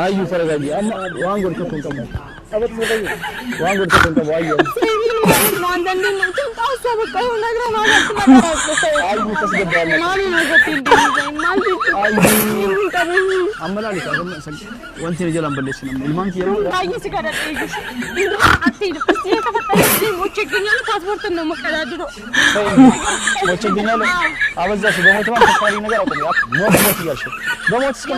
አዩ ተረጋጊ ዋንጎር ተቆንቀሙ አበት ተረጋጊ ዋንጎር ተቆንቀሙ አዩ ማንደን ነው ተንጣው በቃ ነገር ማለት ነው አዩ ተስገባለ ማን ነው ገጥንዴ ማን አዩ አመላልካ ወንቴ ለጀላም በለሽ ነው ኢልማንት የለው አዩ ሲጋዳ ጠይቅሽ አትይድ እስቲ የተፈጠረ ሞቼ ገኛል ፓስፖርት ነው መቀዳድሮ ሞቼ ገኛል አበዛሽ በሞት ማለት ተፋሪ ነገር አቆም ሞት ይያልሽ በሞት እስከ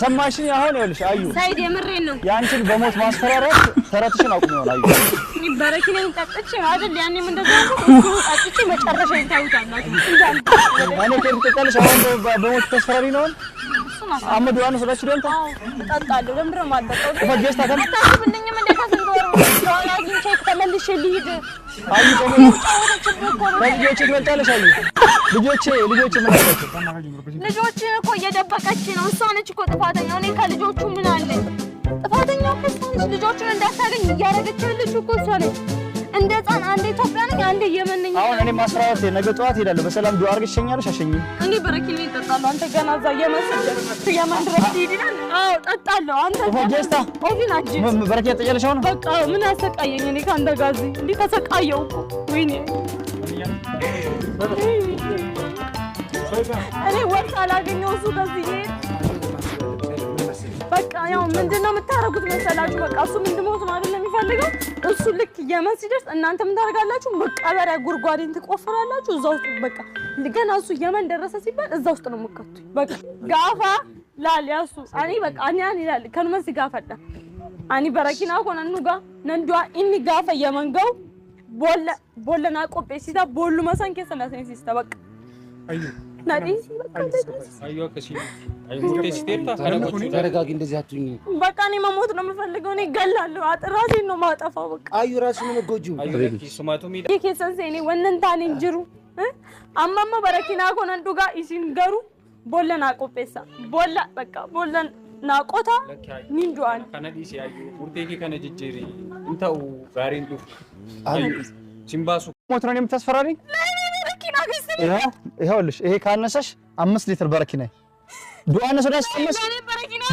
ሰማሽኝ አሁን ይኸውልሽ አዩ ሳይድ የምሬን ነው ያንቺን በሞት ማስፈራራት ተረትሽን አቁም ይሆናል አዩ በረኪናን ጠጥቼ አይደል ያኔም እንደዛው አጥቼ መጨረሻ ይታውታላችሁ እኔ ከርተቀልሽ አሁን በሞት ተስፈራሪ ነው አመድ ዋኑ ስለዚህ ደንታ ተጣጣለሁ ለምንድነው ማጠጣው ፈጀስታ ከመታስብልኝ ምን እንደካሰንዶር ያላግኝ ቼክ ተመልሼ ልሂድ አይ ልጆች ትመጣለሽ አይ ልጆች ምን አላቸው ልጆች እኮ እየደበቀች ነው እሷ ነች እኮ ጥፋተኛው እኔ ከልጆቹ ምን አለኝ ጥፋተኛው ከሷንስ ልጆቹን እንዳታገኝ እያረገች ያለች እኮ እሷ ነች እንደ ጻን አንዴ ኢትዮጵያ ነኝ አንዴ የመን ነኝ አሁን እኔ ማስራራት ነገ ጠዋት ሄዳለሁ በሰላም ዱአ አርገሽ ሸኛለሽ አሸኝ እኔ በረኪና ይጠጣሉ አንተ ገና እዛ የመስል የመን ድረስ ይሄዳል አዎ ጠጣለሁ አንተ ጀስታ ኦፊናጅ በረኪና ጠያለሽ አሁን በቃ ምን አሰቃየኝ እኔ ካንተ ጋዚ እንዴ ተሰቃየው ወይኔ እኔ ወርቅ አላገኘው እሱ ከዚህ በቃ ያው ምንድነው የምታረጉት መሰላችሁ በቃ እሱ ምንድነው ማለት ነው የሚፈልገው እሱ ልክ የመን ሲደርስ እናንተ ምን ታረጋላችሁ መቀበሪያ ጉርጓዴን ትቆፍራላችሁ እዛው ውስጥ በቃ ገና እሱ የመን ደረሰ ሲባል እዛው ውስጥ ነው የምትከቱ በቃ ጋፋ ላሊያሱ አኒ በቃ አኒ ይላል ከነመስ ጋፋዳ አኒ በረኪና ኮነኑ ጋ ነንዷ ኢኒ ጋፋ የመንገው ቦለና ቆጴ ሲታ ቦሉ መሳንከ ሰላሰኝ ሲስታ በቃ አዩ ናዲ አዩ ከሲ አዩ ቴስቴታ ካለቆቹ ተረጋጊ እንደዚህ አትሁኝ በቃ እኔ መሞት ነው የምፈልገው እኔ ገላለሁ አጥራሴን ነው ማጠፋው በቃ አዩ ራስን ነው መጎጁ አዩ ሱማቱ ሚዳ ይከሰንሴ እኔ ወነንታን እንጅሩ አማማ በረኪና ኮነንዱ ጋ ኢሲን ገሩ ቦለና ቆጴሳ ቦላ በቃ ቦለን ናቆታ ሚንጆአን ከነዲሲ አዩ ውርቴኪ ከነጅጅሪ እንተው ጋሪንቱ አዩ ሲምባሱ ሞት ነው የምታስፈራሪኝ ይኸውልሽ ይሄ ካነሰሽ 5 ሊትር በረኪና ዱአነ ሶዳስ ተመስ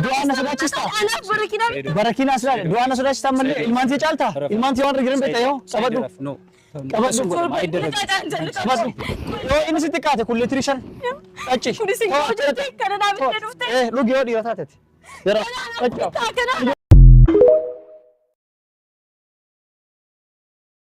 ዱአነ ሶዳስ ተስታ በረኪና ስላለ ዱአነ ሶዳስ ተመለ ኢልማንት የጫልታ ኢልማንት የዋን ረግረን በቃ ይኸው ቀበዱ ቀበዱ አይደረግ ቀበዱ ኢንስ ተቃተ ኩል ሊትሪሽን አጭ ሉግ ይወዲ ይወታተት